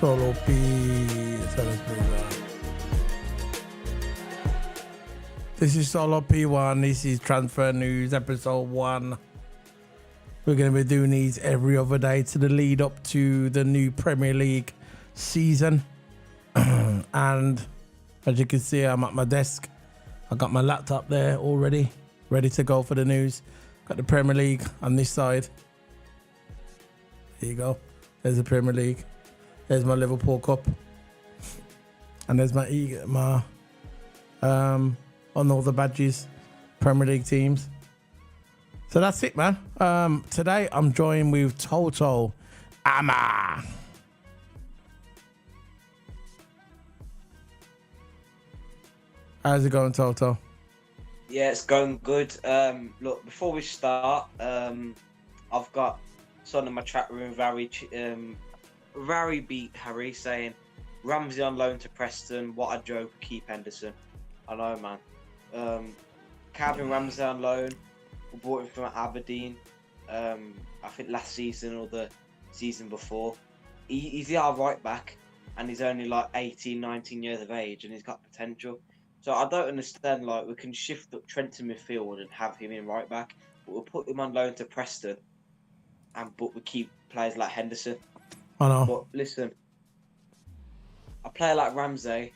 Solo P. So let's bring that. This is Solo P1. This is Transfer News episode 1. We're going to be doing these every other day to the lead up to the new Premier League season. And as you can see, I'm at my desk. I got my laptop there already, ready to go for the news. Got the Premier League on this side. There you go. There's the Premier League. There's my Liverpool Cup. And there's my on all the badges, Premier League teams. So that's it, man. Today I'm joined with TOTO Ama. How's it going, TOTO? Yeah, it's going good. Look, before we start, I've got someone in my chat room, Rary beat Harry, saying Ramsay on loan to Preston. What a joke, keep Henderson. I know, man. Calvin Ramsay on loan. We bought him from Aberdeen. I think last season or the season before. He's our right back, and he's only like 18, 19 years of age, and he's got potential. So I don't understand. Like, we can shift up Trent to midfield and have him in right back, but we'll put him on loan to Preston, but we keep players like Henderson. I know. But listen, a player like Ramsay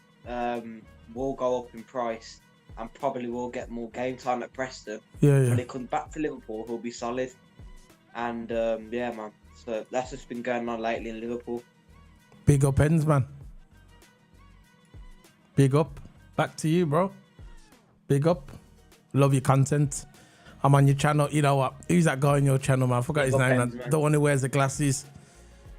will go up in price and probably will get more game time at Preston. Yeah. When he comes back to Liverpool, he'll be solid. And yeah, man. So that's just been going on lately in Liverpool. Big up ends, man. Big up. Back to you, bro. Big up. Love your content. I'm on your channel. You know what? Who's that guy on your channel, man? I forgot his name, man. The one who wears the glasses.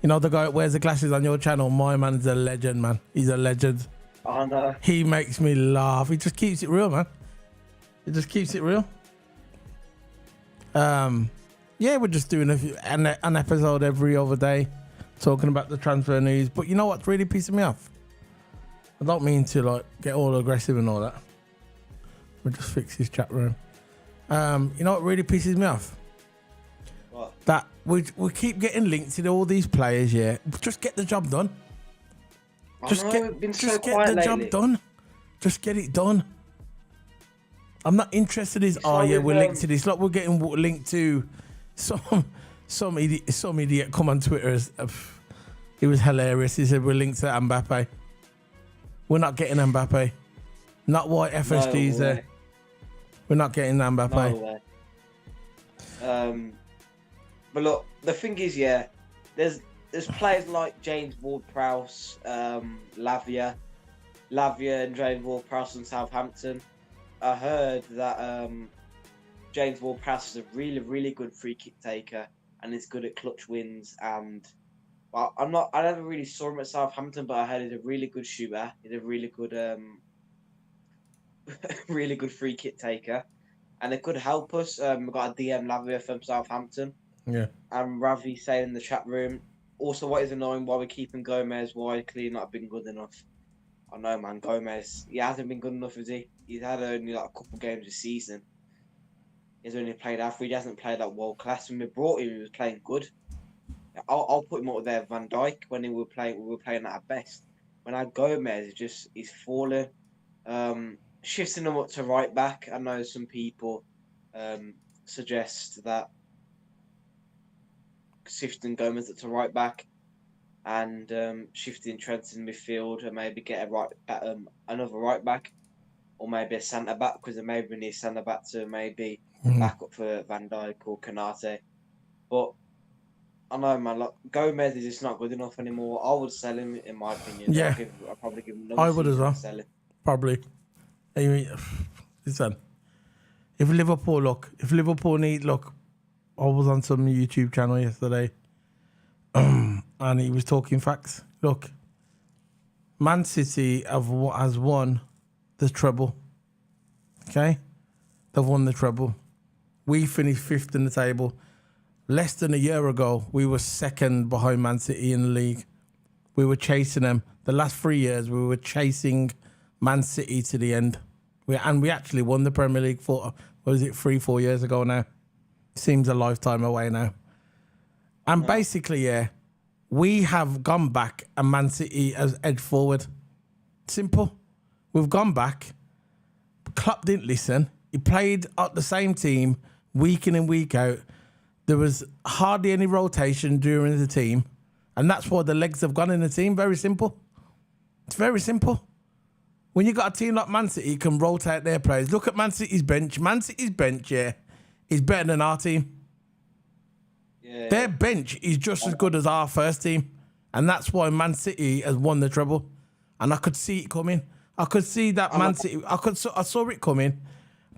You know, the guy who wears the glasses on your channel. My man's a legend, man. He's a legend. Oh, no. He makes me laugh. He just keeps it real, man. He just keeps it real. Yeah, we're just doing an episode every other day talking about the transfer news. But you know what's really pissing me off? I don't mean to like get all aggressive and all that. We'll just fix his chat room. You know what really pisses me off? What? That we keep getting linked to all these players, yeah. Just get the job done. Just get the job done. Just get it done. I'm not interested in this. Oh yeah, we're linked to this. Like we're getting linked to some idiot come on Twitter. It was hilarious. He said we're linked to Mbappe. We're not getting Mbappe. Not why FSG's there. We're not getting Mbappe. No way. But look, the thing is, yeah, there's players like James Ward-Prowse, Lavia and James Ward-Prowse from Southampton. I heard that James Ward-Prowse is a really, really good free kick taker and is good at clutch wins. And well, I never really saw him at Southampton, but I heard he's a really good shooter. He's a really good, really good free kick taker, and it could help us. We've got a DM Lavia from Southampton. Yeah. And Ravi saying in the chat room, also what is annoying, why we're keeping Gomez, why clearly not been good enough. I know, man, Gomez, he hasn't been good enough, is he? He's had only like a couple games this season. He's only played average, he hasn't played like world class. When we brought him, he was playing good. I'll put him up there, Van Dijk, when we were playing at our best. When I Gomez, he's fallen. Shifting him up to right back, I know some people suggest that shifting Gomez to right back and shifting Trent in midfield and maybe get another right back or maybe a centre back because maybe we need centre back to maybe back up for Van Dijk or Kanate. But I know, man, like Gomez is just not good enough anymore. I would sell him, in my opinion. Yeah, I'll probably give him another. I would as well. Sell him. Probably. Listen, if Liverpool need I was on some YouTube channel yesterday, and he was talking facts. Look, Man City has won the treble. Okay, they've won the treble. We finished 5th in the table. Less than a year ago, we were 2nd behind Man City in the league. We were chasing them. The last 3 years, we were chasing Man City to the end. We actually won the Premier League for, 3-4 years ago now. Seems a lifetime away now. And basically, yeah, we have gone back and Man City has edged forward. Simple. We've gone back. Klopp didn't listen. He played at the same team week in and week out. There was hardly any rotation during the team. And that's why the legs have gone in the team. Very simple. It's very simple. When you got a team like Man City, you can rotate their players. Look at Man City's bench. Man City's bench, yeah, is better than our team. Yeah. Their bench is just as good as our first team. And that's why Man City has won the treble. And I could see it coming. I could see that Man City, I saw it coming.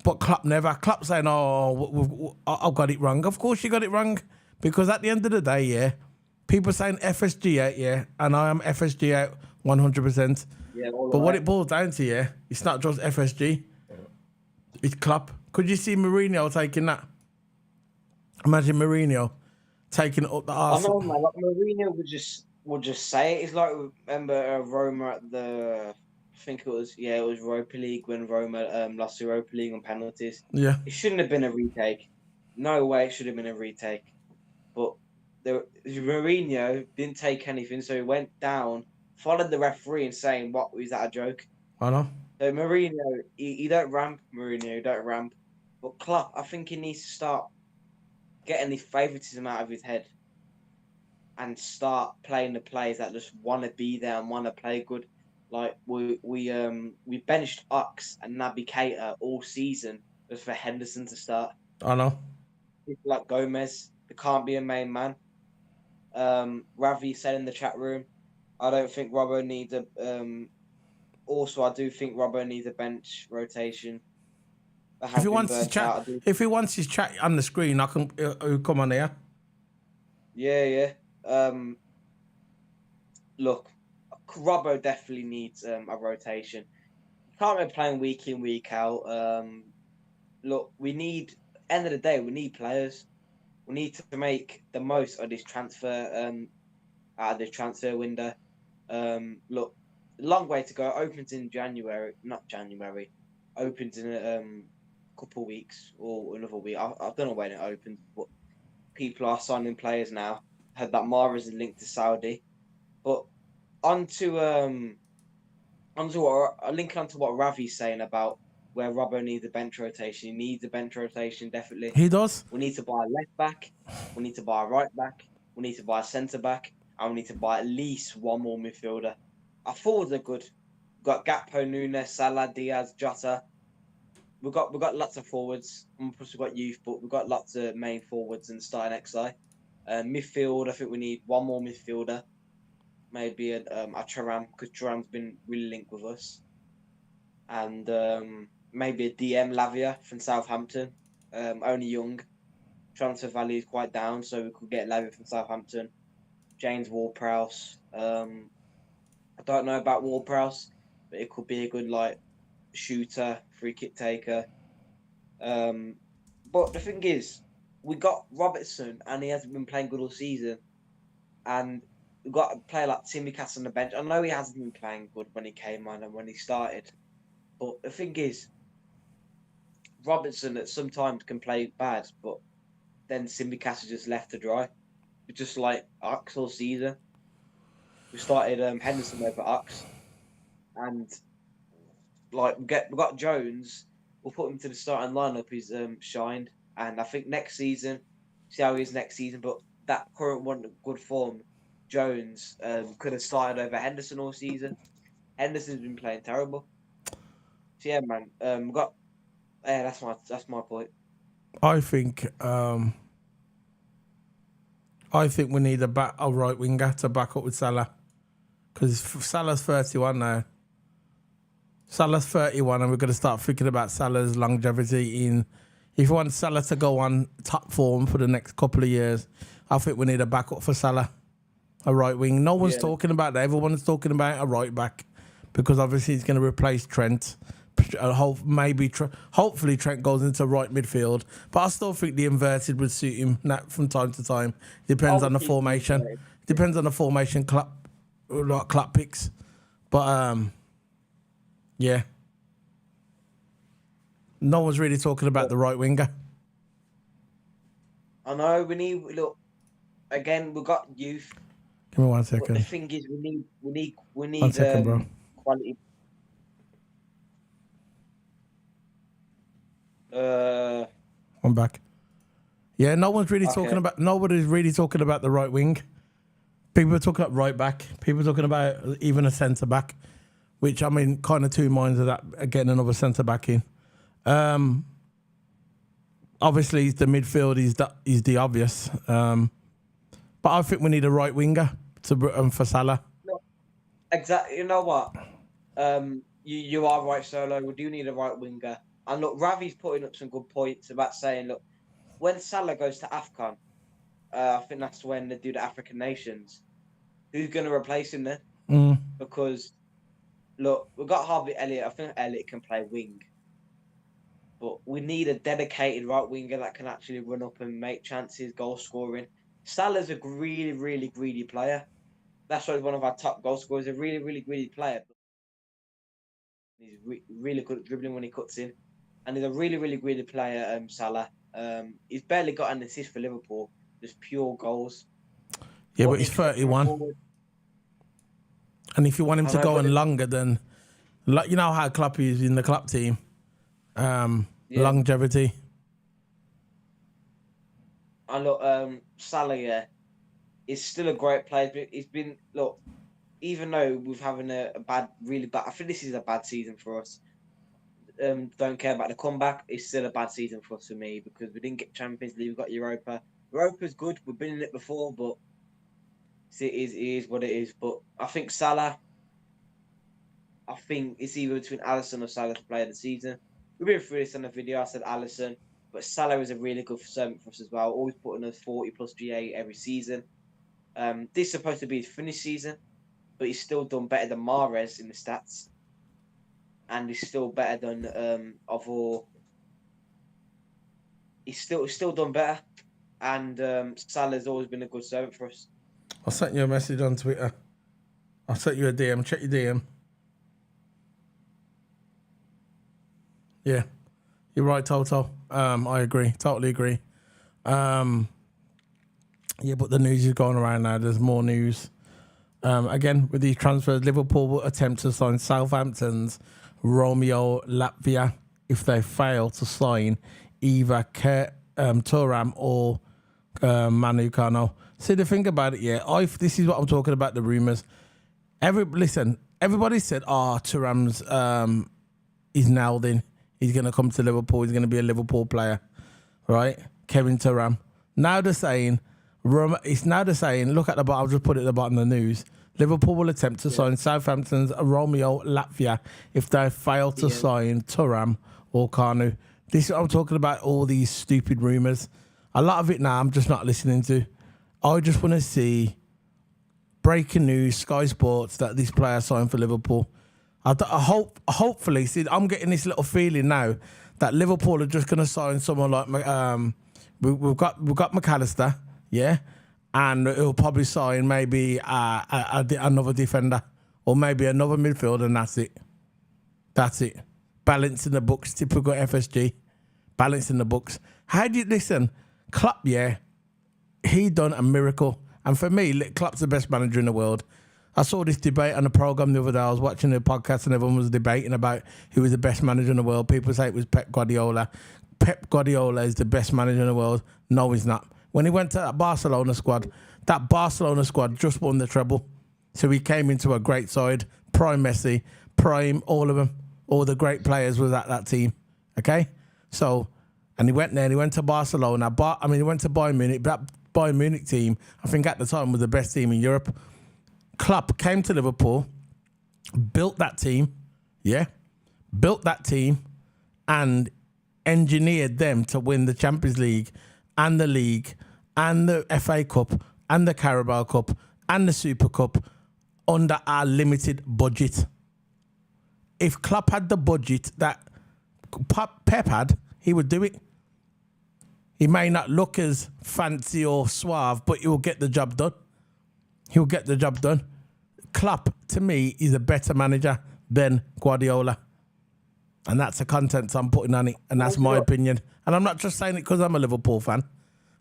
But Klopp never. Klopp saying, I've got it wrong. Of course you got it wrong. Because at the end of the day, yeah, people saying FSG out, yeah, and I am FSG out 100%. Yeah, but what it boils down to, yeah, it's not just FSG. It's Klopp. Could you see Mourinho taking that? Imagine Mourinho taking it up the arse. I know, man. Like Mourinho would just say it. It's like, remember Roma at the... I think it was Europa League when Roma lost Europa League on penalties. Yeah. It shouldn't have been a retake. No way it should have been a retake. But Mourinho didn't take anything, so he went down, followed the referee and saying, "What, was that a joke?" I know. So Mourinho, he don't ramp. Mourinho don't ramp. But Klopp, I think he needs to start getting his favouritism out of his head and start playing the players that just want to be there and want to play good. Like we benched Ox and Naby Keita all season just for Henderson to start. I know. People like Gomez, they can't be a main man. Ravi said in the chat room, I don't think Robbo needs a. Also, I do think Robbo needs a bench rotation. If he wants his chat on the screen, I can come on here. Yeah. Look. Robbo definitely needs a rotation. Can't be playing week in, week out. Look, end of the day, we need players. We need to make the most of this transfer, out of this transfer window. Look, long way to go. Opens in January, not January. Opens in a couple weeks or another week. I don't know when it opens, but people are signing players now. Heard that Mara's is linked to Saudi, but onto what Ravi's saying about where Robbo needs a bench rotation. He needs a bench rotation, definitely. He does. We need to buy a left back. We need to buy a right back. We need to buy a centre back. And we need to buy at least one more midfielder. Our forwards are good. We've got Gakpo, Nunes, Salah, Diaz, Jota. We've got lots of forwards. And plus we've got youth, but we've got lots of main forwards and starting XI. Midfield, I think we need one more midfielder. Maybe a Thuram, because Thuram's been really linked with us. And maybe a DM Lavia from Southampton. Only young. Transfer value is quite down, so we could get Lavia from Southampton. James Ward-Prowse. I don't know about Ward-Prowse, but it could be a good shooter, free kick taker. But the thing is, we got Robertson, and he hasn't been playing good all season. And we've got a player like Timmy Cass on the bench. I know he hasn't been playing good when he came on and when he started. But the thing is, Robertson at sometimes can play bad, but then Simicast is just left to dry. Just like Ox all season. We started Henderson over Ox. And we got Jones. We'll put him to the starting lineup. He's shined. And I think next season, see how he is next season, but that current one, good form, Jones could have started over Henderson all season. Henderson's been playing terrible. So yeah, man, that's my point. I think we need a right winger to back up with Salah, because Salah's 31 now. Salah's 31, and we're going to start thinking about Salah's longevity in. If you want Salah to go on top form for the next couple of years, I think we need a backup for Salah, a right wing. No one's talking about that. Everyone's talking about a right back, because obviously he's going to replace Trent. Hopefully Trent goes into right midfield, but I still think the inverted would suit him from time to time. Depends on the formation. Depends on the formation Klopp picks. But yeah, no one's really talking about the right winger. I know we need again. We've got youth. Give me 1 second. But the thing is, we need 1 second, bro. Quality. I'm back. Yeah, nobody's really talking about the right wing. People are talking about right back. People are talking about even a centre back, which I mean, kind of two minds of that. Getting another centre back in. Obviously, the midfield is the obvious. But I think we need a right winger for Salah. No, exactly. You know what? You are right, Solo. We do need a right winger. And look, Ravi's putting up some good points about saying, look, when Salah goes to AFCON, I think that's when they do the African nations. Who's going to replace him then? Because, look, we've got Harvey Elliott. I think Elliott can play wing. But we need a dedicated right winger that can actually run up and make chances, goal scoring. Salah's a really, really greedy player. That's why he's one of our top goal scorers. A really, really greedy player. He's really good at dribbling when he cuts in. And he's a really, really greedy player, Salah. He's barely got an assist for Liverpool. Just pure goals. Yeah, but he's 31. And if you want him to go on longer, then you know how Klopp is in the club team. Longevity. And look, Salah, is still a great player. But he's been, look, even though we're having a really bad, I think this is a bad season for us. Don't care about the comeback. It's still a bad season for us, for me, because we didn't get Champions League. We got Europa. Europa's good. We've been in it before, but it is what it is. But I think Salah, I think it's either between Alisson or Salah to play of the season. We've been through this in the video. I said Alisson, but Salah is a really good servant for us as well. Always putting us 40 plus GA every season. This is supposed to be his finished season, but he's still done better than Mahrez in the stats. And he's still better than he's still done better. And Salah's always been a good servant for us. I sent you a message on Twitter. I sent you a DM. Check your DM. Yeah, you're right, Toto. I agree. Totally agree. Yeah, but the news is going around now. There's more news. Again, with these transfers, Liverpool will attempt to sign Southampton's Romeo Lavia if they fail to sign either Thuram or Manu Kano. See, the thing about it, this is what I'm talking about, the rumours. Everybody said, Thuram's is nailed in. He's going to come to Liverpool. He's going to be a Liverpool player, right? Kevin Thuram. Now they're saying, look at the bottom, I'll just put it at the bottom of the news. Liverpool will attempt to sign Southampton's Romeo Latvia if they fail to sign Thuram or Kanu. This is what I'm talking about, all these stupid rumours. A lot of it now I'm just not listening to. I just want to see breaking news, Sky Sports, that this player signed for Liverpool. Hopefully, see, I'm getting this little feeling now that Liverpool are just going to sign someone like we've got McAllister, and he'll probably sign maybe another defender or maybe another midfielder, and that's it. Balancing the books, typical FSG, balancing the books. How do you listen? Klopp, he done a miracle, and for me, Klopp's the best manager in the world. I saw this debate on the program the other day. I was watching the podcast and everyone was debating about who was the best manager in the world. People say it was Pep Guardiola. Pep Guardiola is the best manager in the world. No, he's not. When he went to that Barcelona squad just won the treble. So he came into a great side. Prime Messi, prime all of them. All the great players was at that team. Okay? So, and he went there and he went to Barcelona. He went to Bayern Munich. That Bayern Munich team, I think at the time, was the best team in Europe. Klopp came to Liverpool, built that team, and engineered them to win the Champions League and the FA Cup and the Carabao Cup and the Super Cup under our limited budget. If Klopp had the budget that Pep had, he would do it. He may not look as fancy or suave, but he will get the job done. He'll get the job done. Klopp, to me, is a better manager than Guardiola. And that's the content I'm putting on it. And that's my opinion. And I'm not just saying it because I'm a Liverpool fan.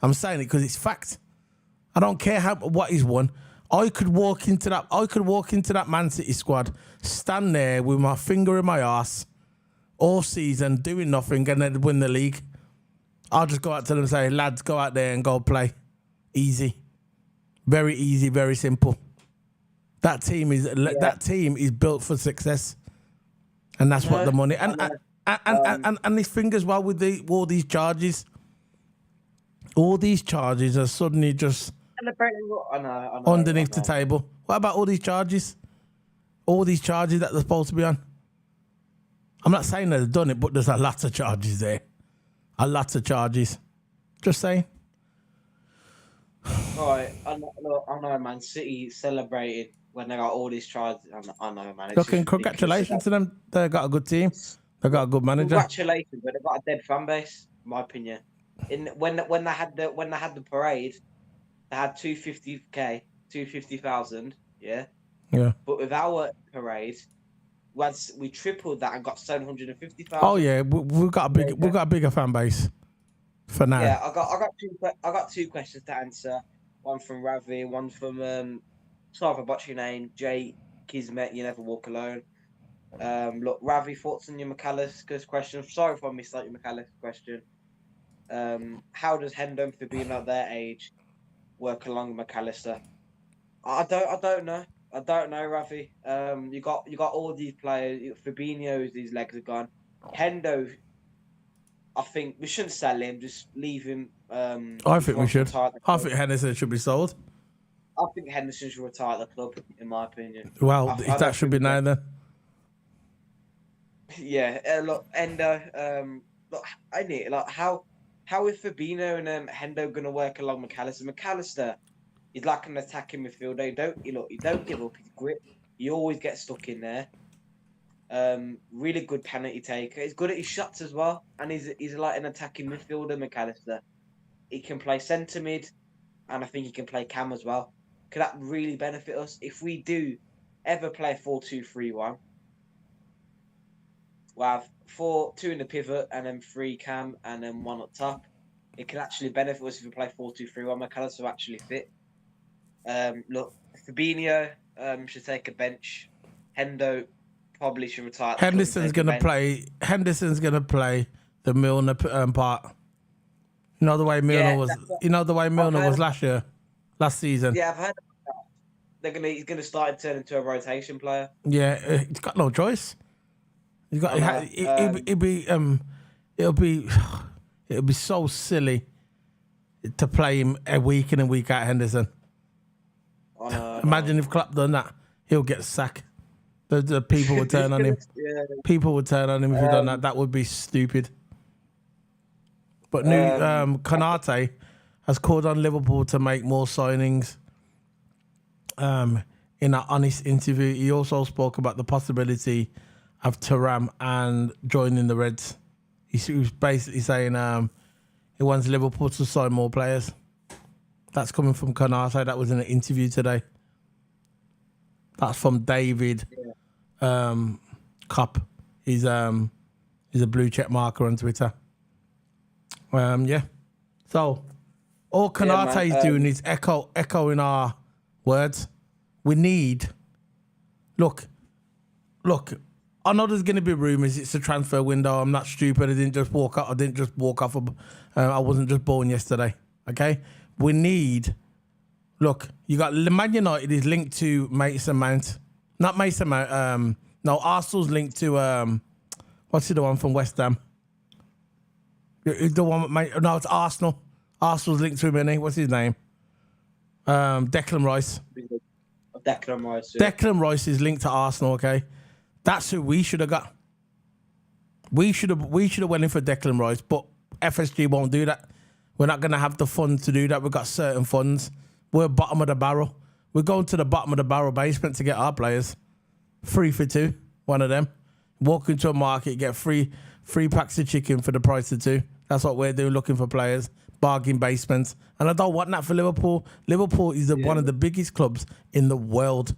I'm saying it because it's fact. I don't care what he's won. I could walk into that Man City squad, stand there with my finger in my arse all season, doing nothing, and then win the league. I'll just go out to them and say, lads, go out there and go play. Easy. Very easy, very simple. That team is built for success, and that's what the money and this thing as well with all these charges. All these charges are suddenly just underneath the table. What about all these charges? All these charges that they're supposed to be on. I'm not saying they've done it, but there's a lot of charges there. A lot of charges. Just saying. Right, I know, Man City celebrated when they got all these charges. I know, man. Looking, congratulations to them. They got a good team. They got a good manager. Congratulations, but they got a dead fan base, in my opinion. When they had the parade, they had 250,000, yeah. But with our parade, once we tripled that and got 750,000. Oh yeah, we got a bigger fan base. For now. Yeah, I got two questions to answer. One from Ravi, one from sorry if I botched your name, Jay Kismet. You never walk alone. Look, Ravi, thoughts on your McAllister's question? Sorry if I missed out your McAllister question. How does Hendo and Fabinho at their age work along with McAllister? I don't know. I don't know, Ravi. You got all these players. Fabinho, his legs are gone. Hendo, I think we shouldn't sell him. Just leave him. I think we should. I think Henderson should be sold. I think Henderson should retire the club, in my opinion. Well, that should be now then. Yeah, look, Hendo. Look, I need how is Fabinho and Hendo gonna work along McAllister? McAllister is like an attacking midfielder. He don't give up his grip. He always gets stuck in there. Really good penalty taker. He's good at his shots as well, and he's like an attacking midfielder. McAllister. He can play centre mid, and I think he can play cam as well. Could that really benefit us if we do ever play 4-2-3-1? We'll have 2 in the pivot and then 3 cam and then 1 up top. It could actually benefit us if we play 4-2-3-1. McAllister will actually fit. Look, Fabinho should take a bench. Hendo probably should retire. At the Henderson's club gonna play. Henderson's gonna play the Milner part. You know the way Milner was. You know the way Milner was last season. Yeah, I've heard. He's gonna start and turn into a rotation player. Yeah, he's got no choice. He's got. It'll be so silly to play him a week in and week out. Henderson. Imagine if Klopp done that, he'll get sacked. The people would turn on him. Yeah. People would turn on him if he done that. That would be stupid. But Konate has called on Liverpool to make more signings. In an honest interview, he also spoke about the possibility of Thuram and joining the Reds. He was basically saying he wants Liverpool to sign more players. That's coming from Konate. That was in an interview today. That's from David Cup. He's a blue check marker on Twitter. Yeah. So all Konate's doing is echoing our words. We need. Look. I know there's going to be rumours. It's a transfer window. I'm not stupid. I didn't just walk off. I wasn't just born yesterday. Okay. We need. Look, you got Man United is linked to Mason Mount. Not Mason Mount. No, Arsenal's linked to what's the one from West Ham? The one. No, it's Arsenal. Arsenal's linked to him, isn't he? What's his name? Declan Rice. Declan Rice. Yeah. Declan Rice is linked to Arsenal. Okay, that's who we should have got. We should have went in for Declan Rice, but FSG won't do that. We're not going to have the funds to do that. We've got certain funds. We're bottom of the barrel. We're going to the bottom of the barrel basement to get our players. 3 for 2, one of them. Walk into a market, get three packs of chicken for the price of 2. That's what we're doing, looking for players. Bargain basements. And I don't want that for Liverpool. Liverpool is one of the biggest clubs in the world.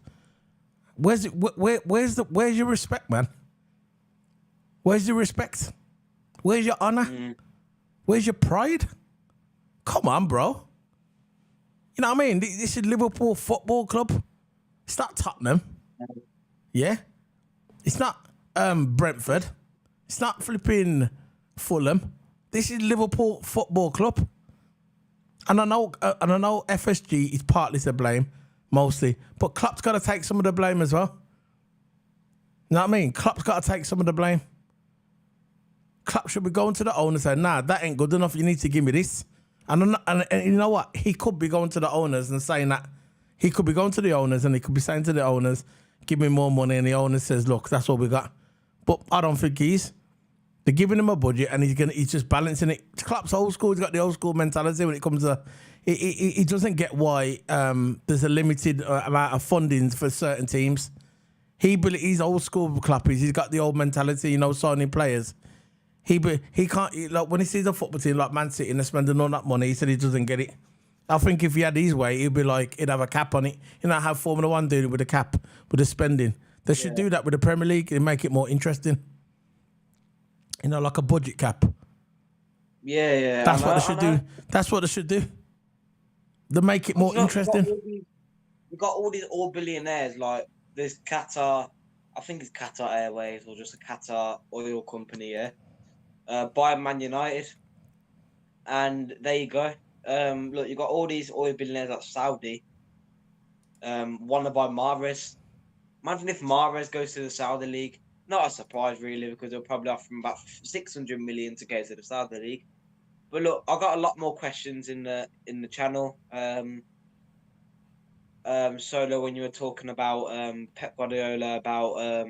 Where's your respect, man? Where's your respect? Where's your honour? Where's your pride? Come on, bro. You know what I mean? This is Liverpool Football Club. It's not Tottenham. Yeah? It's not Brentford. It's not flipping Fulham. This is Liverpool Football Club. And I know FSG is partly to blame, mostly. But Klopp's got to take some of the blame as well. You know what I mean? Klopp's got to take some of the blame. Klopp should be going to the owner and saying, nah, that ain't good enough. You need to give me this. And you know what? He could be going to the owners and saying that. He could be going to the owners and he could be saying to the owners, give me more money. And the owner says, look, that's what we got. But I don't think they're giving him a budget and he's just balancing it. Klopp's old school. He's got the old school mentality when it comes to, he doesn't get why there's a limited amount of funding for certain teams. He's old school Klopp. He's got the old mentality, signing players. He can't, like, when he sees a football team like Man City and they're spending all that money, he said he doesn't get it. I think if he had his way, he'd be like, he'd have a cap on it. You know how Formula 1 do it with the cap, with the spending. They should do that with the Premier League and make it more interesting. Like a budget cap. Yeah. That's what they should do. That's what they should do. They make it more interesting. We've got all these billionaires, like there's Qatar, I think it's Qatar Airways or just a Qatar oil company, by Man United. And there you go. Look, you've got all these oil billionaires like Saudi. Want to buy Mahrez. Imagine if Mahrez goes to the Saudi League. Not a surprise, really, because they'll probably offer him about 600 million to go to the Saudi League. But look, I've got a lot more questions in the channel. Solo, when you were talking about Pep Guardiola, about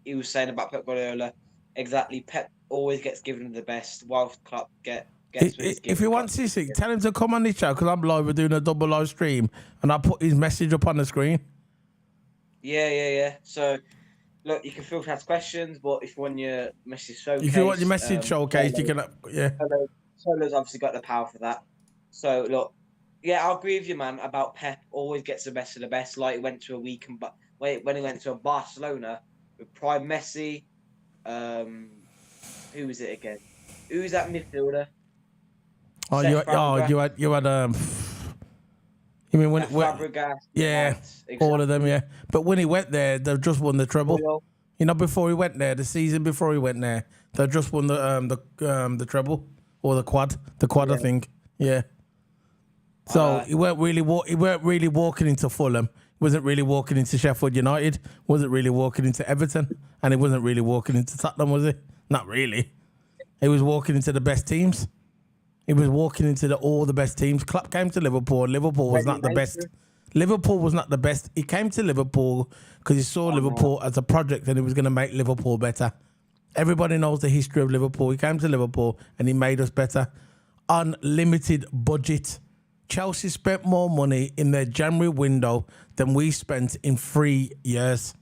he was saying about Pep Guardiola, exactly. Pep always gets given the best, whilst Klopp gets. If he wants to see, tell him to come on this show because I'm live. We're doing a double live stream, and I put his message up on the screen. Yeah. So, look, you can feel free to ask questions, but if you want your message showcased... If you want your message showcased, you can... Yeah. Solo's obviously got the power for that. So, look, yeah, I'll agree with you, man, about Pep always gets the best of the best. Like, he went to a week... when he went to a Barcelona with Prime Messi, who was it again? Who's that midfielder? You had You mean when Yeah, Fabregas, yeah, Mount, all of them, exactly. yeah. But when he went there, they've just won the treble. Royal. You know, before he went there, the season before he went there, they just won the treble or the quad, I Yeah, think. Yeah. I So know. he weren't really walking into Fulham. Wasn't really walking into Sheffield United. Wasn't really walking into Everton, and he wasn't really walking into Tottenham, was he? Not really. He was walking into the best teams. He was walking into all the best teams. Klopp came to Liverpool. Liverpool was Ready not the best. Mason. Liverpool was not the best. He came to Liverpool because he saw I know. Liverpool as a project and he was going to make Liverpool better. Everybody knows the history of Liverpool. He came to Liverpool and he made us better. Unlimited budget. Chelsea spent more money in their January window than we spent in 3 years.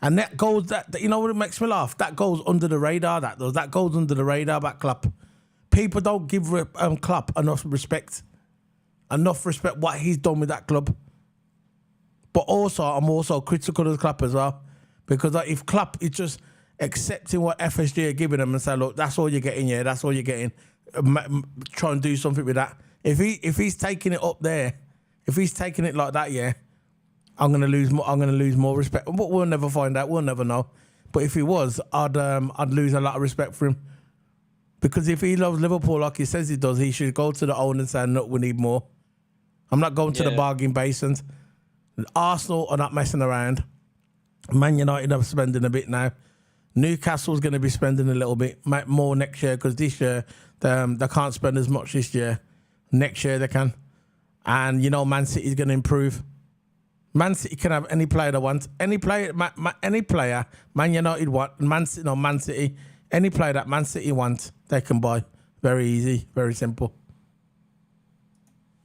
And that goes, that you know what, it makes me laugh? That goes under the radar, that goes under the radar back Klopp. People don't give Klopp enough respect what he's done with that club. But also, I'm also critical of Klopp as well, because if Klopp is just accepting what FSG are giving him and say, look, that's all you're getting, yeah, that's all you're getting, try and do something with that. If he's taking it up there, if he's taking it like that, yeah, I'm gonna lose more respect. But we'll never find out. We'll never know. But if he was, I'd lose a lot of respect for him. Because if he loves Liverpool like he says he does, he should go to the owner and say, look, we need more. I'm not going to the Yeah. bargain basins. Arsenal are not messing around. Man United are spending a bit now. Newcastle's going to be spending a little bit more next year, because this year they can't spend as much this year. Next year they can. And, you know, Man City's going to improve. Man City can have any player they want. Any player, Man United want. Man City. Any player that Man City wants, they can buy. Very easy, very simple.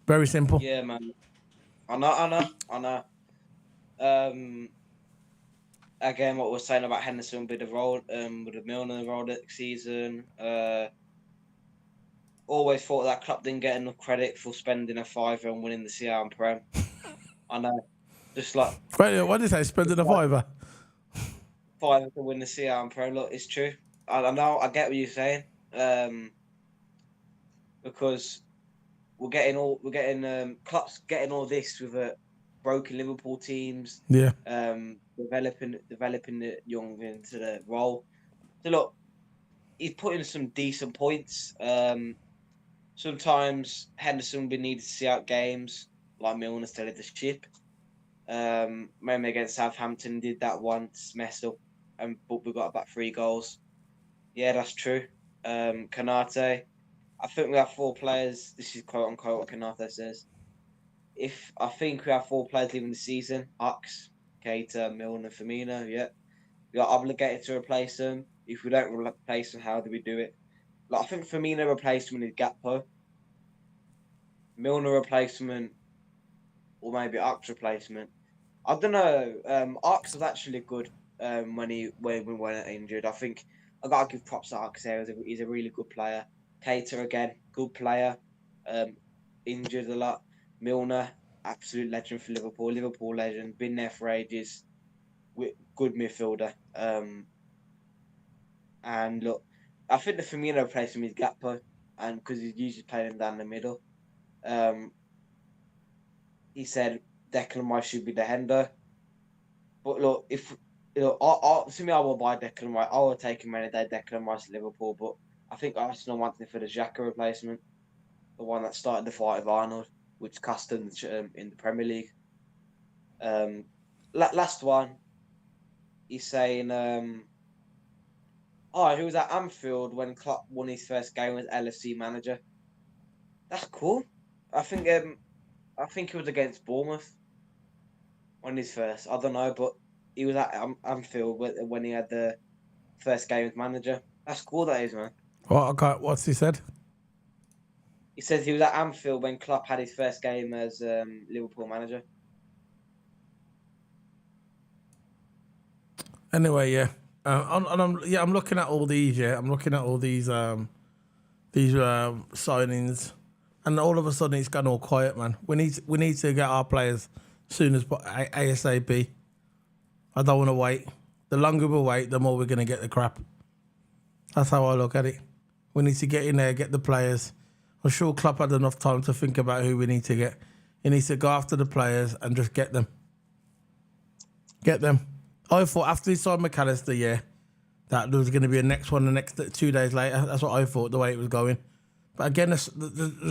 Very simple. Yeah, man. I know. Again, what we're saying about Henderson with the role, with the Milner role next season. Always thought that club didn't get enough credit for spending a fiver and winning the CR and Prem. I know, just like Wait, what did you say? Spending a fiver? fiver to win the CR and Prem. Look, it's true. I know. I get what you're saying. Because we're getting Klopp's getting all this with broken Liverpool teams. Yeah. Developing the young into the role. So look, he's putting some decent points. Sometimes Henderson will be needed to see out games, like Milner steadied the ship. Maybe against Southampton did that once, messed up, but we got about 3 goals. Yeah, that's true. Kanate, I think we have 4 players. This is quote unquote what Kanate says. I think we have 4 players leaving the season: Ox, Keita, Milner, Firmino. Yeah, we are obligated to replace them. If we don't replace them, how do we do it? Like, I think Firmino replacement is Gakpo. Milner replacement, or maybe Ox replacement. I don't know. Ox was actually good when we weren't injured. I think I gotta give props to Ox there. He's a really good player. Keita again, good player. Injured a lot. Milner, absolute legend for Liverpool. Liverpool legend, been there for ages. Good midfielder. And look, I think the Firmino replacement is Gakpo, and because he's usually playing him down the middle. He said Declan Rice should be the Hendo. But look, if to me, I will buy Declan Rice. I will take him any day, Declan Rice to Liverpool. But I think Arsenal wants him for the Xhaka replacement, the one that started the fight of Arnold, which cost them in the Premier League. Last one, he's saying, he was at Anfield when Klopp won his first game as LFC manager. That's cool. I think it was against Bournemouth on his first. I don't know, but he was at Anfield when he had the first game as manager. That's cool, that is, man. What's he said? He says he was at Anfield when Klopp had his first game as Liverpool manager. Anyway, yeah. I'm looking at all these. Yeah, I'm looking at all these signings, and all of a sudden it's gone all quiet, man. We need to get our players soon as ASAP. I don't want to wait. The longer we wait, the more we're gonna get the crap. That's how I look at it. We need to get in there, get the players. I'm sure Klopp had enough time to think about who we need to get. He needs to go after the players and just get them. Get them. I thought after he signed McAllister, yeah, that there was going to be a next one the next 2 days later. That's what I thought, the way it was going. But again, they're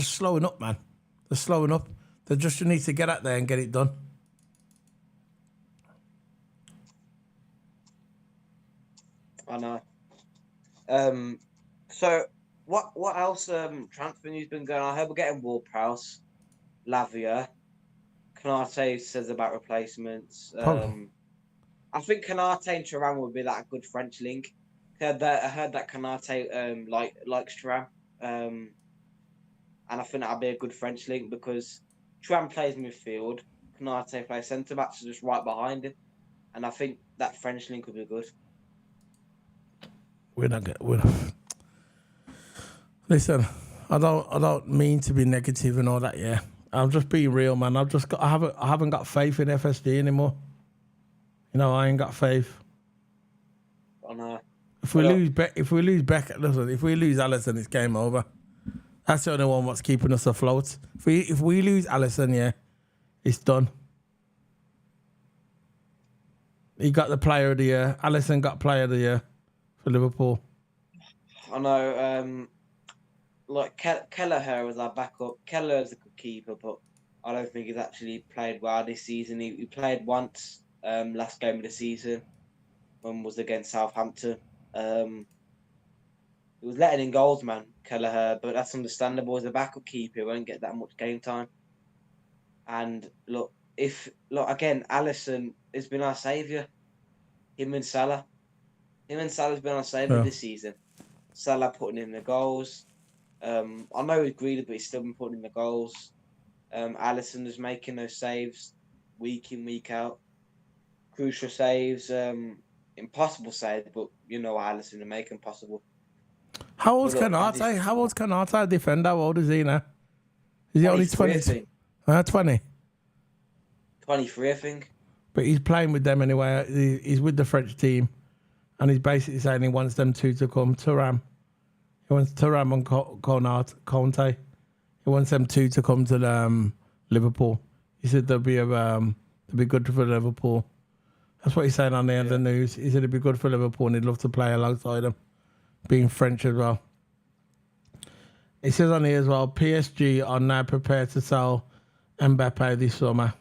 slowing up, man. They're slowing up. They just need to get out there and get it done. I know. So what else transfer news been going on? I heard we're getting Prowse, Lavia. Canate says about replacements. I think Canate and Thuram would be that a good French link. I heard that Canate likes Thuram. And I think that'd be a good French link because Thuram plays midfield, Canate plays centre back, so just right behind him. And I think that French link would be good. We're not. Listen, I don't mean to be negative and all that. Yeah, I'm just being real, man. I haven't got faith in FSG anymore. You know, I ain't got faith. I know. If we lose Beck, listen, if we lose Alisson, it's game over. That's the only one what's keeping us afloat. If we lose Alisson, yeah, it's done. He got the player of the year. Alisson got player of the year for Liverpool. I know. Like Kelleher was our backup. Kelleher is a good keeper, but I don't think he's actually played well this season. He played once, last game of the season, when was against Southampton. He was letting in goals, man, Kelleher, but that's understandable. As a backup keeper, he won't get that much game time. And again, Alisson has been our saviour. Him and Salah's been our saviour this season. Salah putting in the goals. I know he's greedy, but he's still been putting in the goals. Alisson is making those saves week in, week out. Crucial saves, impossible saves, but you know Alisson to make them possible. How old's Canate? How old's Canate defender? How old is he now? Is he only 20? 20? 23, I think. But he's playing with them anyway. He's with the French team. And he's basically saying he wants them two to come. Thuram. He wants Thuram and Conte. He wants them two to come to Liverpool. He said they'll be good for Liverpool. That's what he's saying on the end of the news. He said it'd be good for Liverpool and he'd love to play alongside them, being French as well. It says on here as well, PSG are now prepared to sell Mbappe this summer,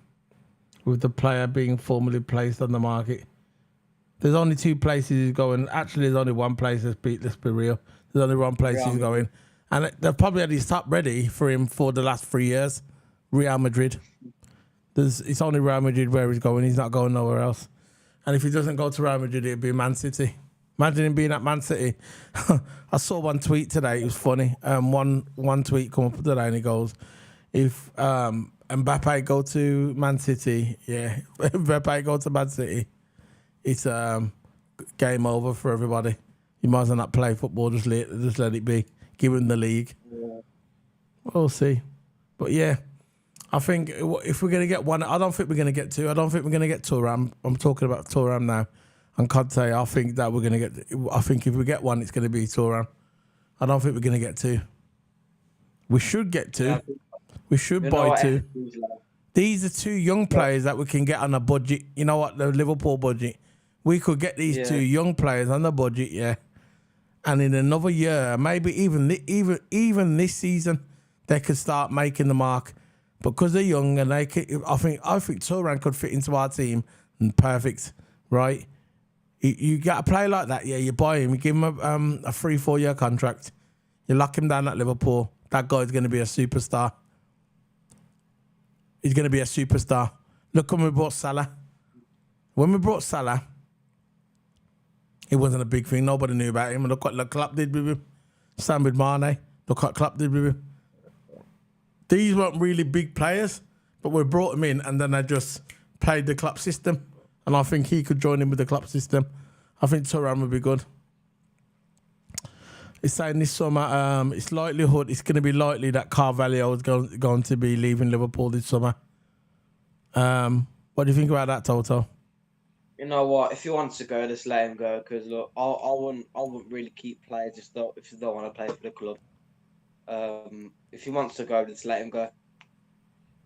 with the player being formally placed on the market. There's only two places he's going. Actually, there's only one place. Let's be real. There's only one place he's going, and they've probably had his top ready for him for the last 3 years. Real Madrid. It's only Real Madrid where he's going. He's not going nowhere else. And if he doesn't go to Real Madrid, it'd be Man City. Imagine him being at Man City. I saw one tweet today. It was funny. One tweet come up today, and he goes, "If Mbappe go to Man City, yeah, if Mbappe go to Man City, it's game over for everybody. You might as well not play football. Just let it be. Give him the league. Yeah. We'll see. But yeah, I think if we're gonna get one, I don't think we're gonna get two. I don't think we're gonna get Thuram. I'm talking about Thuram now. And Conte, I think that we're gonna get. I think if we get one, it's gonna be Thuram. I don't think we're gonna get two. We should get two. Yeah, we should buy two. These are two young players that we can get on a budget. You know what? The Liverpool budget. We could get these two young players on the budget, yeah. And in another year, maybe even this season, they could start making the mark. Because they're young and they could, I think Thuram could fit into our team and perfect, right? You got to play like that, yeah. You buy him, you give him a 3-4 year contract. You lock him down at Liverpool. That guy's going to be a superstar. He's going to be a superstar. Look when we brought Salah. When we brought Salah, it wasn't a big thing. Nobody knew about him. Look what Klopp did with him. Same with Mane. Look what Klopp did with him. These weren't really big players, but we brought him in and then they just played the Klopp system. And I think he could join in with the Klopp system. I think Thuram would be good. It's saying this summer, it's going to be likely that Carvalho is going to be leaving Liverpool this summer. What do you think about that, Toto? You know what? If he wants to go, just let him go. Because look, I wouldn't really keep players if they don't want to play for the club. If he wants to go, just let him go.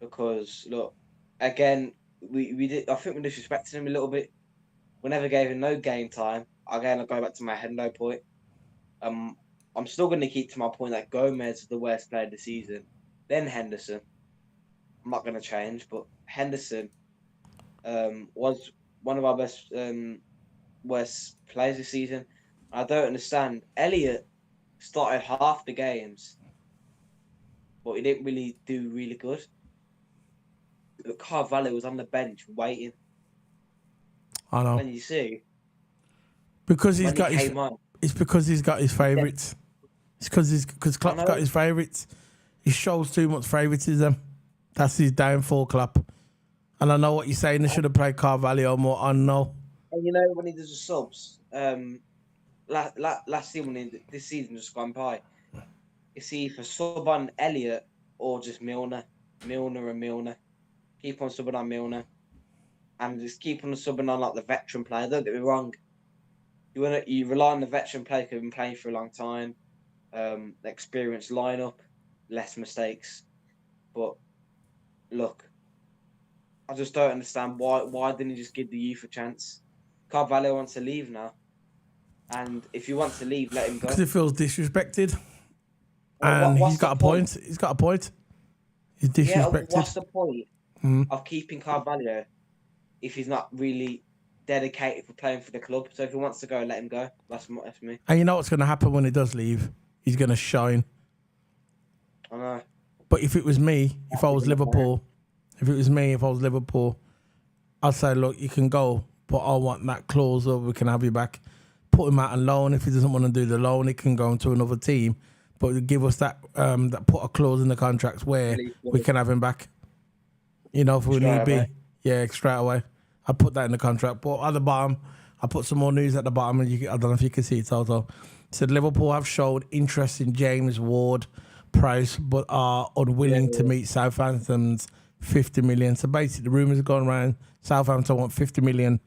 because look, again, we did. I think we disrespected him a little bit. We never gave him no game time. Again, I go back to my Hendo point. I'm still going to keep to my point that Gomez is the worst player of the season. Then Henderson. I'm not going to change, but Henderson was one of our best worst players this season. I don't understand. Elliott started half the games, but he didn't really do really good. Carvalho was on the bench waiting. I know. When you see, Because when he came on, it's because he's got his favourites. It's because Klopp's got his favourites. He shows too much favouritism. That's his downfall, Klopp. And I know what you're saying. They should have played Carvalho more. I know. And you know when he does the subs, last season, this season just gone by, it's either sub on Elliott or just Milner. Keep on subbing on Milner. And just keep on subbing on like the veteran player. Don't get me wrong. You rely on the veteran player who've been playing for a long time. The experienced lineup, less mistakes. But look, I just don't understand why didn't he just give the youth a chance? Carvalho wants to leave now. And if he wants to leave, let him go. Because he feels disrespected. Well, And he's got a point. He's got a point. He's disrespected. Yeah, what's the point of keeping Carvalho if he's not really dedicated for playing for the club? So if he wants to go, let him go. That's me. And you know what's going to happen when he does leave? He's going to shine. I know. But if it was me, if I was Liverpool, I'd say, look, you can go, but I want that clause or we can have you back. Put him out on loan. If he doesn't want to do the loan, he can go into another team. But give us that put a clause in the contract where we can have him back. You know, if we need be. Yeah, straight away. I put that in the contract. But at the bottom, I put some more news at the bottom. And I don't know if you can see it, Toto. It said Liverpool have showed interest in James Ward-Prowse, but are unwilling to meet Southampton's 50 million. So basically, the rumours are going around. Southampton want 50 million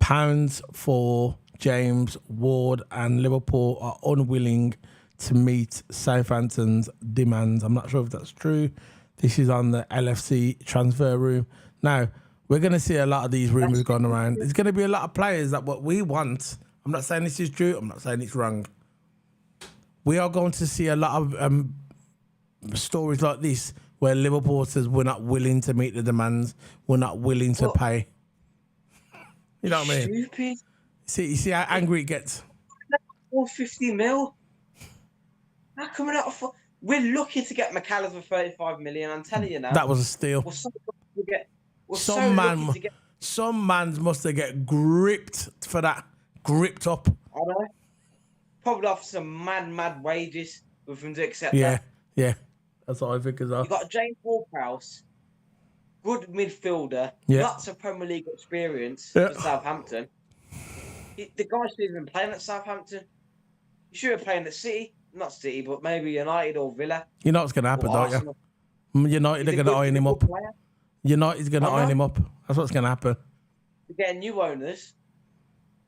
pounds for James Ward, and Liverpool are unwilling to meet Southampton's demands. I'm not sure if that's true. This is on the LFC transfer room. Now, we're going to see a lot of these rumours going around. There's going to be a lot of players that what we want. I'm not saying this is true. I'm not saying it's wrong. We are going to see a lot of stories like this where Liverpool says we're not willing to meet the demands. We're not willing to pay. You know what I mean? Stupid. You see how angry it gets? 450 mil? How coming out of... We're lucky to get McAllister for 35 million, I'm telling you now. That was a steal. Some mans must have get gripped for that. Gripped up. I know. Probably off some mad wages with him to accept that. Yeah. That's what I think as well. You got James Ward-Prowse, good midfielder, lots of Premier League experience for Southampton. The guy should have been playing at Southampton. He should have been playing at City. Not City, but maybe United or Villa. You know what's going to happen, don't you? United are going to iron him up. United's going to iron him up. That's what's going to happen. We're getting new owners.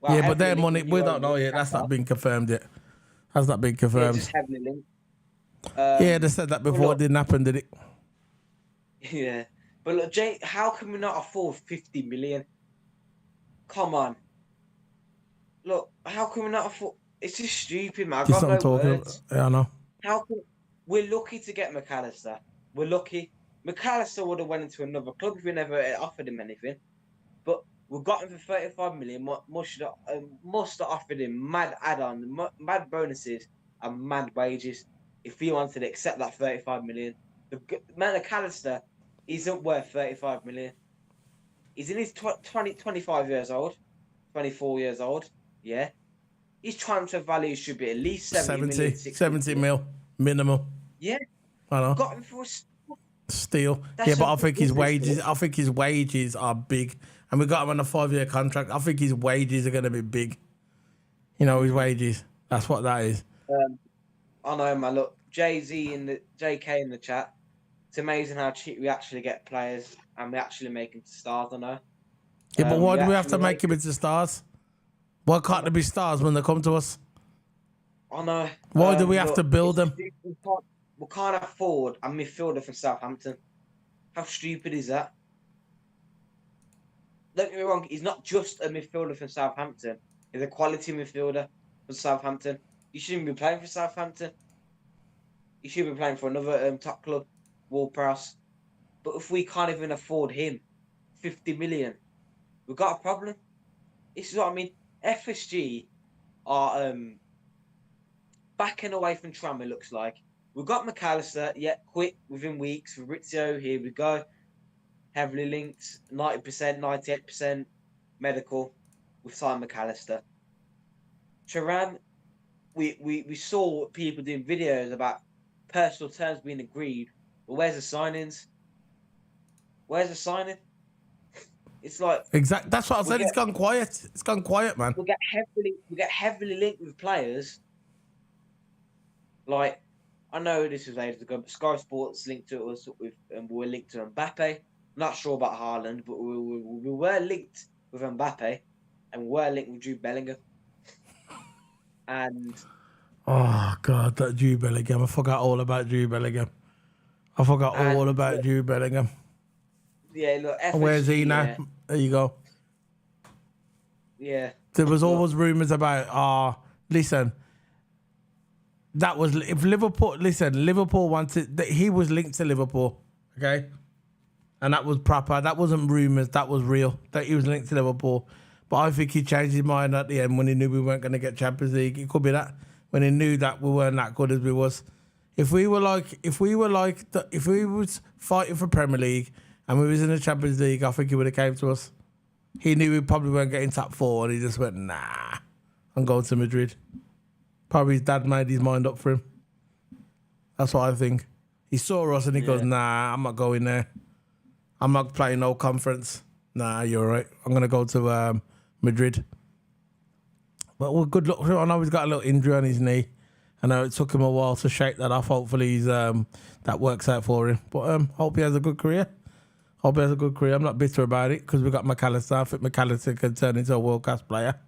Well, yeah, but their money, we don't know yet. That's not been confirmed yet. That's not been confirmed. Yeah, just heavily linked. Yeah, they said that before. It didn't happen, did it? Yeah. But look, Jay, how can we not afford 50 million? Come on. Look, how can we not afford... It's just stupid, man. I've got no words. Yeah, I know. We're lucky to get McAllister. We're lucky. McAllister would have went into another club if we never offered him anything. But we got him for 35 million. Must have offered him mad add-on, mad bonuses and mad wages if he wanted to accept that 35 million. McAllister isn't worth 35 million. He's in his 25 years old, 24 years old. Yeah. His transfer value should be at least 70 mil minimum. Yeah. I know. Got him for a steal. Yeah, but I think his wages are big. And we got him on a 5-year contract. I think his wages are going to be big. You know, his wages. That's what that is. I know, man. Look, JK in the chat. It's amazing how cheap we actually get players and we actually make them stars, I know. Yeah, but why do we have to make him into stars? Why can't there be stars when they come to us? I know. Why do we have to build them? We can't afford a midfielder from Southampton How stupid is that? Don't get me wrong, he's not just a midfielder for Southampton. He's a quality midfielder for Southampton. He shouldn't be playing for Southampton. He should be playing for another top club, Prowse. But if we can't even afford him 50 million, we've got a problem. This is what I mean. FSG are backing away from Tram, it looks like. We've got McAllister, yeah, quick within weeks. Fabrizio, here we go. Heavily linked, 90%, 98% medical. We've signed McAllister. Turan, we saw people doing videos about personal terms being agreed, but where's the signings? Where's the signing? It's like exactly. That's what I said. It's gone quiet. It's gone quiet, man. We get heavily linked with players. Like, I know this was ages ago, but Sky Sports linked to us with, we're linked to Mbappe. Not sure about Haaland, but we were linked with Mbappe, and we were linked with Jude Bellingham. And oh god, that Jude Bellingham! I forgot all about Jude Bellingham. Jude Bellingham. Yeah, look. FSG, where's he now? Yeah. There you go. Yeah. There was always rumours about. Listen. That was if Liverpool. Listen, Liverpool wanted. He was linked to Liverpool. Okay. And that was proper. That wasn't rumours. That was real. That he was linked to Liverpool. But I think he changed his mind at the end when he knew we weren't going to get Champions League. It could be that when he knew that we weren't that good as we was. If we was fighting for Premier League and we was in the Champions League, I think he would have came to us. He knew we probably weren't getting top 4, and he just went, nah, I'm going to Madrid. Probably his dad made his mind up for him. That's what I think. He saw us and he goes, nah, I'm not going there. I'm not playing no conference. Nah, you're right. I'm going to go to Madrid. But well, good luck. I know he's got a little injury on his knee. I know it took him a while to shake that off. Hopefully he's, that works out for him. But hope he has a good career. I'm not bitter about it because we got McAllister. I think McAllister can turn into a world-class player.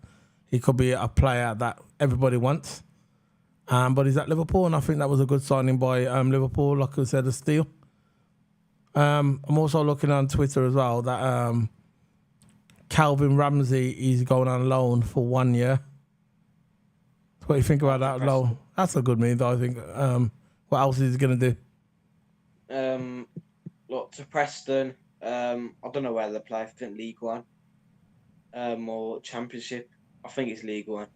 He could be a player that everybody wants. But he's at Liverpool, and I think that was a good signing by Liverpool, like I said, a steal. I'm also looking on Twitter as well that Calvin Ramsay is going on loan for 1 year. What do you think about that loan? That's a good move, I think. What else is he going to do? Look, to Preston. I don't know where they play. I think League One or Championship. I think it's League One.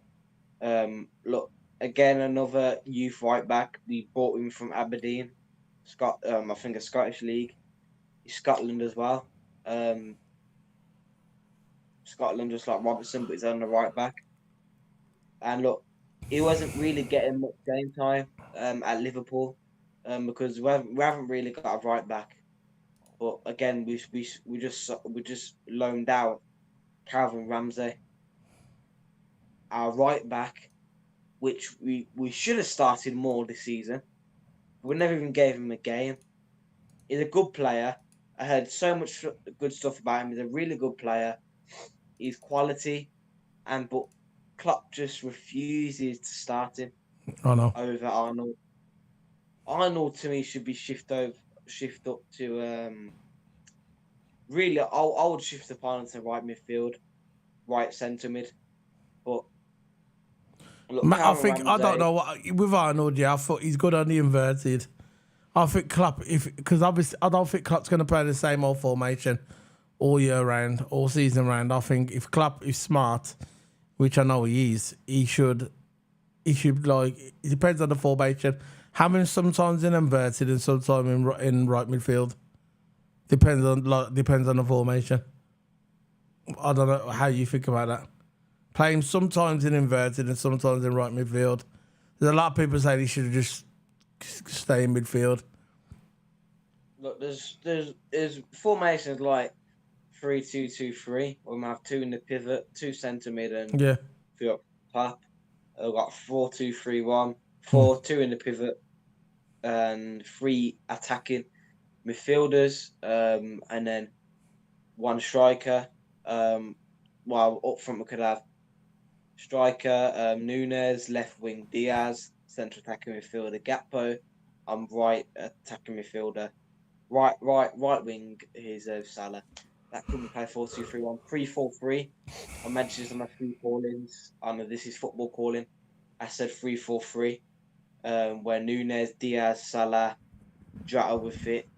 Look, again, another youth right back. We bought him from Aberdeen. I think a Scottish League. He's Scotland as well. Scotland just like Robertson, but he's on the right back. And look, he wasn't really getting much game time at Liverpool because we haven't really got a right back. But again, we just loaned out Calvin Ramsay, our right back, which we should have started more this season. We never even gave him a game. He's a good player. I heard so much good stuff about him. He's a really good player. He's quality, but Klopp just refuses to start him. Oh no. Over Arnold. Arnold to me should be shift up to really. I would shift up Arnold to right midfield, right centre mid. But look, I don't know what with Arnold. Yeah, I thought he's good on the inverted. I think Klopp, because obviously I don't think Klopp's going to play the same old formation all year round, all season round. I think if Klopp is smart, which I know he is, he should like. It depends on the formation. Having sometimes in inverted and sometimes in right midfield. Depends on the formation. I don't know how you think about that. Playing sometimes in inverted and sometimes in right midfield. There's a lot of people say he should just stay in midfield. Look, there's formations like 3-2-2-3, where we have 2 in the pivot, 2 centre mid, and 3 up top. We've got 4-2-3-1, 2 in the pivot, and 3 attacking midfielders, and then 1 striker. While up front we could have striker Nunes, left wing Diaz, central attacking midfielder Gakpo, right attacking midfielder Right wing is Salah. That could be play 4-2-3-1, 3-4-3. I mentioned this on my free call-ins. I know this is football calling. I said 3-4-3. Where Nunes, Diaz, Salah, Jota would fit.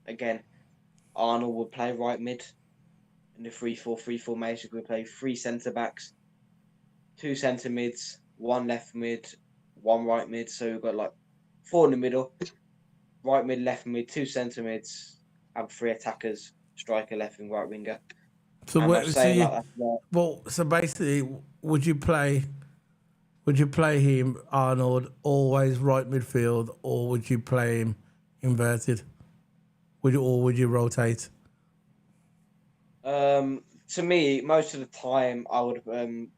Again, Arnold would play right mid in the 3-4-3 formation. We play 3 centre backs, 2 centre mids, 1 left mid, 1 right mid. So we've got like 4 in the middle, right mid, left mid, 2 centre mids, and 3 attackers, striker, left and right winger. So And I'm saying like that. well, so basically, would you play him Arnold always right midfield, or would you play him inverted? Would you rotate? To me, most of the time I would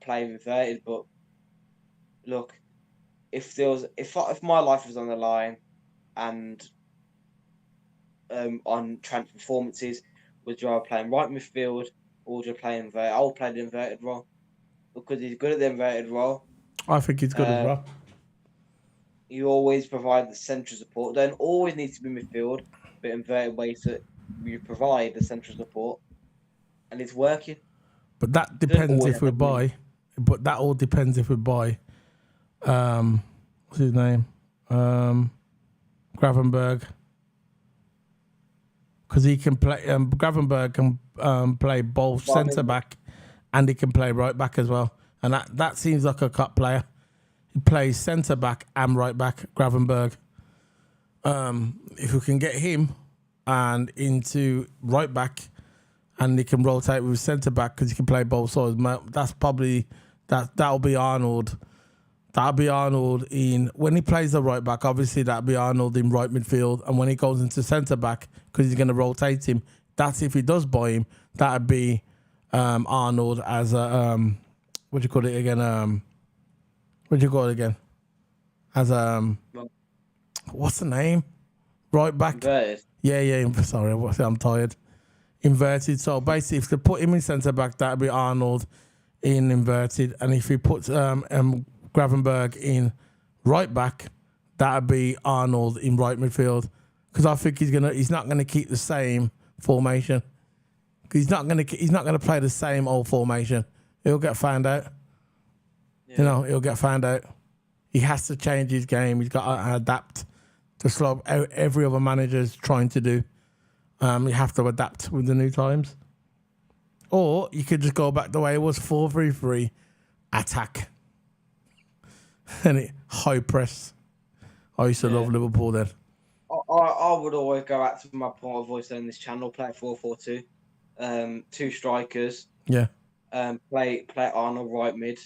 play inverted. But look, if my life was on the line and on transfer performances, would you rather play him right midfield or would you play inverted? I'll play the inverted role because he's good at the inverted role. I think he's good as well. You always provide the central support. Don't always need to be midfield, but inverted ways that you provide the central support, and it's working. But that depends if we buy. But that all depends if we buy. What's his name? Gravenberg. Because he can play. Gravenberg can play both centre back, and he can play right back as well. And that seems like a cut player. He plays centre back and right back. Gravenberg. If we can get him and into right back, and he can rotate with centre back because he can play both sides. That's probably that'll be Arnold. That'll be Arnold in when he plays the right back. Obviously, that'll be Arnold in right midfield, and when he goes into centre back because he's going to rotate him. That's if he does buy him. That'd be Arnold as a what do you call it again? What do you call it again? As what's the name? Right back. Inverted. Yeah. Sorry, I'm tired. Inverted. So basically, if they put him in centre back, that'd be Arnold in inverted, and if he puts Gravenberg in right back, that'd be Arnold in right midfield. Because I think he's not gonna keep the same formation. He's not gonna play the same old formation. He'll get found out. Yeah. He'll get found out. He has to change his game. He's got to adapt to slow every other manager's trying to do. You have to adapt with the new times. Or you could just go back the way it was, 4-3-3, attack. And high press. I used to love Liverpool then. I would always go back to my point of voice on this channel, play 4-4-2. 2 strikers. Yeah. Play Arnold right mid.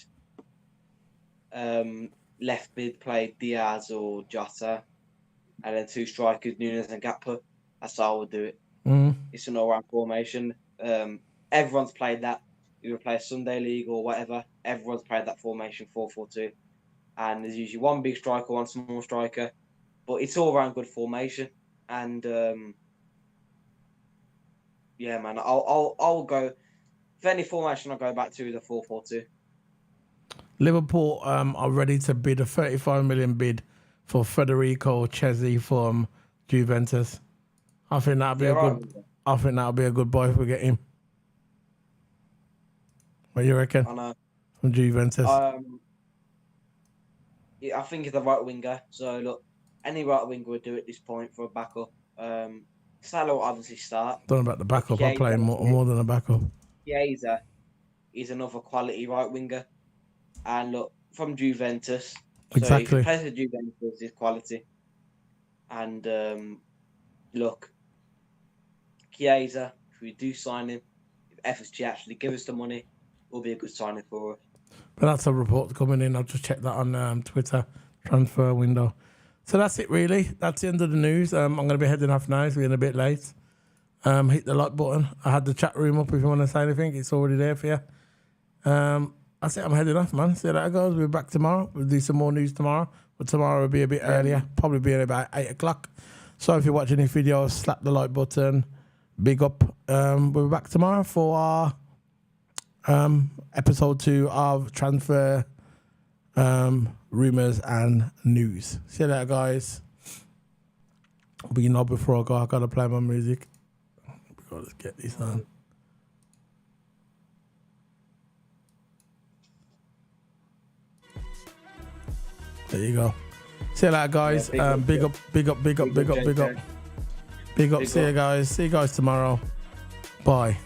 Left mid, play Diaz or Jota. And then 2 strikers, Nunes and Gakpo. That's how I would do it. Mm-hmm. It's an all-round formation. Everyone's played that. You would play a Sunday League or whatever. Everyone's played that formation, 4-4-2. And there's usually 1 big striker, 1 small striker. But it's all-round good formation. And, yeah, man, I'll go... If any formation I'll go back to is a 4-4-2. Liverpool are ready to bid a 35 million bid for Federico Chiesa from Juventus. I think that'll be a good buy if we get him. What do you reckon? I know. From Juventus. Yeah, I think he's the right winger. So look, any right winger would do at this point for a backup. Salah will obviously start. Don't know about the backup. I play more than a backup. Chiesa is another quality right winger. And look, from Juventus. Exactly. So if he plays for Juventus, is quality. And look, Chiesa, if we do sign him, if FSG actually give us the money, will be a good signing for us. But that's a report coming in. I'll just check that on Twitter, transfer window. So that's it, really. That's the end of the news. I'm going to be heading off now. So we're a bit late. Hit the like button. I had the chat room up if you want to say anything. It's already there for you. That's it. I'm heading off, man. See how that goes. We'll be back tomorrow. We'll do some more news tomorrow. But tomorrow will be a bit earlier. Probably be about 8 o'clock. So if you're watching this video, slap the like button. Big up. We'll be back tomorrow for our episode 2 of transfer rumours and news. See you later, guys. But you know, before I go, I gotta play my music. Let's get this on. There you go. See you later, guys. Yeah, Big up. See you guys. See you guys tomorrow. Bye.